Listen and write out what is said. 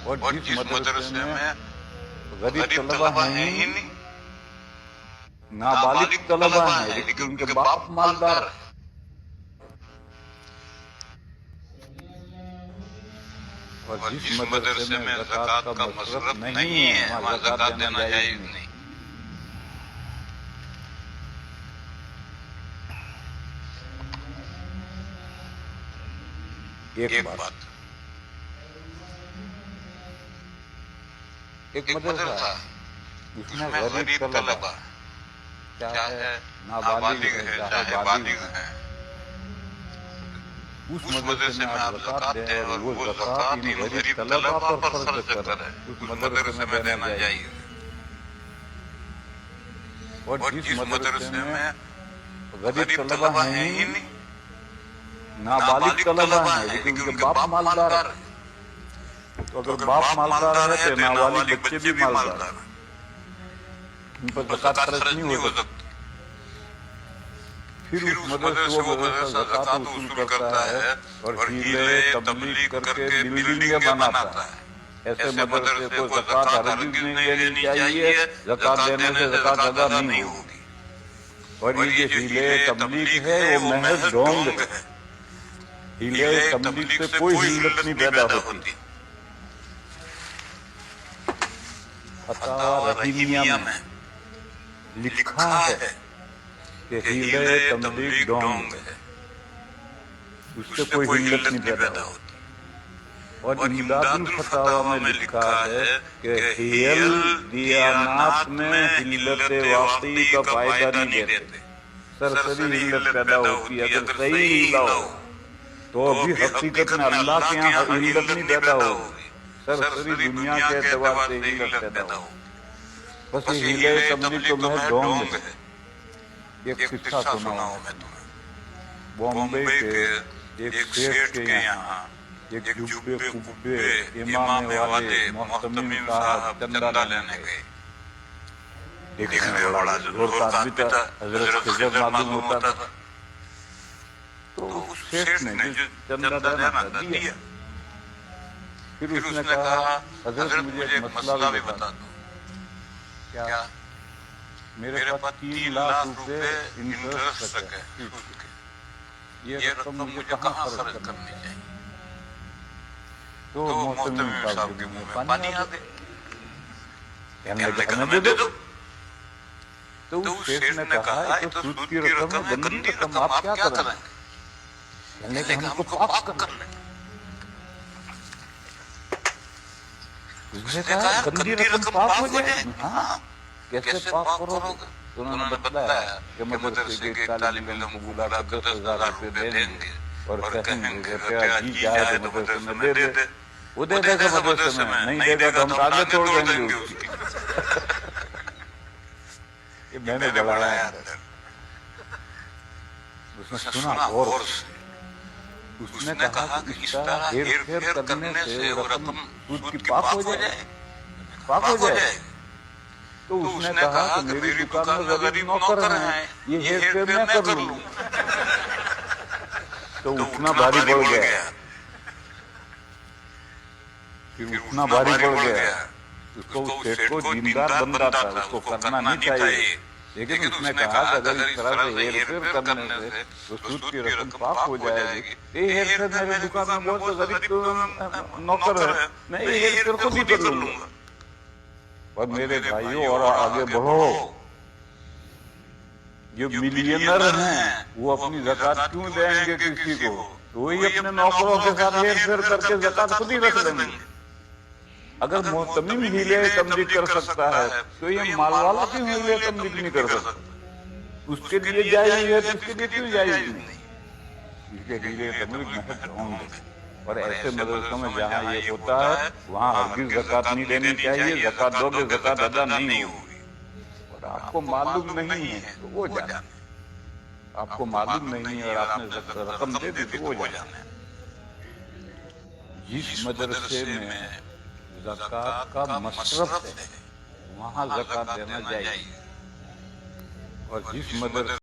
اور جس مدرسے میں غریب طلبہ ہیں ہی نہیں، نابالغ طلبہ ہیں لیکن ان کے باپ مالدار ہیں، اور جس مدرسے میں زکوٰۃ کا مصرف نہیں ہے وہاں زکوٰۃ دینا جائز نہیں۔ ایک بات، ایک مدرسہ جس میں غریب طلبہ چاہے نابالغ ہے چاہے بالغ ہے، اس مدرسے میں آپ زکوٰۃ دیں اور وہ زکوٰۃ ان غریب طلبہ پر فرض کریں، اس مدرسے میں دینا جائز۔ اور جس مدرسے میں غریب طلبہ ہیں ہی نہیں، نابالغ طلبہ ہیں لیکن ان کے باپ مالدار ہیں، تو اگر باپ مالدار ہے تو نابالغ بچے بھی مالدار ہیں، ان پر زکوٰۃ خرچ نہیں ہو سکتی۔ پھر اس مدرسے وہ مدرسہ زکوٰۃ وصول کرتا ہے اور ہیلے تبلیغ کر کے بلڈنگیں بناتا ہے۔ ایسے مدرسے کو زکوٰۃ ہرگز نہیں دینی چاہیے، زکوٰۃ دینے سے زکوٰۃ ادا نہیں ہوگی۔ اور یہ جو ہیلے تبلیغ ہے وہ محض ڈھونگ ہے، ہیلے تبلیغ سے کوئی ہلت نہیں پیدا ہوتی۔ فتاوی رحیمیہ میں لکھا ہے کہ ہیلے تبلیغ ڈھونگ ہے، اس سے کوئی ہلت نہیں پیدا ہوتی۔ اور امداد الفتاوی میں لکھا ہے کہ ہیل دیانات میں ہلت واقعی کا فائدہ نہیں دیتے، سرسری ہلت پیدا ہوتی ہے۔ اگر صحیح ہیلا ہو تو بھی حقیقت میں اللہ کے یہاں ہلت نہیں پیدا ہوگی، سرسری دنیا کے اعتبار سے ہلت پیدا ہوگی۔ بس یہ ہیلے تبلیغ تو محض ڈھونگ ہے۔ ایک قصہ سناؤں میں تمہیں، بامبے کے ایک سیٹھ کے یہاں ایک جبے قبے امام والے محتمم صاحب چندہ لینے گئے۔ دیکھنے میں بڑا زور آدمی تھا، حضرت خضر معلوم ہوتا تھا۔ تو اس سیٹھ نے جو چندہ دینا تھا دیا۔ پھر اس نے کہا حضرت مجھے ایک مسئلہ بھی بتا دو۔ کیا؟ میرے پاس 3 لاکھ روپے انٹرسٹ ہے، یہ رقم مجھے کہاں خرچ کرنی چاہیے؟ تو محتمم صاحب کے منہ میں پانی آ گیا، کہنے لگے ہمیں دے دو۔ تو اس شیخ نے کہا یہ تو سود کی رقم ہے، گندی رقم، آپ کیا کریں گے؟ کہنے لگے ہم کو پاک کر لیں۔ اس نے کہا گندی رقم پاک ہو جائے؟ ہاں، کیسے پاک کرو گے؟ تو انہوں نے بتلایا کہ مدرسے کے طالب علم کو بلا کر 10,000 روپے دیں گے اور کہیں گے کہ جی چاہے تو مدرسے میں دے دے۔ وہ دے دے گا مدرسے میں، نہیں دے گا تو ہم آگے چھوڑ دیں گے اس کی۔ یہ میں نے بڑھایا اندر۔ اس نے سنا غور سے، اس نے کہا کہ اس طرح ہیر پھیر کرنے سے وہ رقم سود کی پاک ہو جائے، پاک ہو جائے۔ تو اس نے کہا کہ میری دکان میں غریب نوکر ہیں، یہ ہیر پھیر میں کر لوں۔ تو اٹھنا بھاری پڑ گیا، پھر اٹھنا بھاری پڑ گیا۔ اس کو سیٹھ کو دیندار بندہ تھا، اس کو کرنا نہیں چاہیے، لیکن اس نے کہا کہ اگر اس طرح سے ہیر پھیر کرنے سے تو سود کی رقم پاک ہو جائے گی۔ یہ ہیر پھیر میری دکان میں بہت سے غریب نوکر ہیں، میں یہ ہیر پھیر خود ہی کر لوں گا۔ اور میرے بھائیوں اور آگے بڑھو، جو ملینر ہیں وہ اپنی زکوٰۃ کیوں دیں گے کسی کو؟ تو وہی اپنے نوکروں کے ساتھ ہیر پھیر کر کے زکوٰۃ خود ہی رکھ لیں گے۔ اگر محتمم ہیلے تبلیغ کر سکتا ہے تو یہ مال والا کیوں ہیلے تبلیغ نہیں کر سکتا؟ اس کے لیے جائز ہے تو اس کے لیے کیوں جائز نہیں؟ اس کے ہیلے تبلیغ محض ڈھونگ ہے۔ اور ایسے مدرسوں میں جہاں یہ ہوتا ہے وہاں ہرگز زکوٰۃ نہیں دینی چاہیے، زکوٰۃ دو گے زکوٰۃ ادا نہیں ہوگی۔ اور آپ کو معلوم نہیں ہے تو وہ جانے، آپ کو معلوم نہیں ہے اور آپ نے رقم دے دی تو وہ جانے۔ جس مدرسے میں زکوٰۃ کا مصرف ہے وہاں زکوٰۃ دینا چاہیے، اور جس مدرسے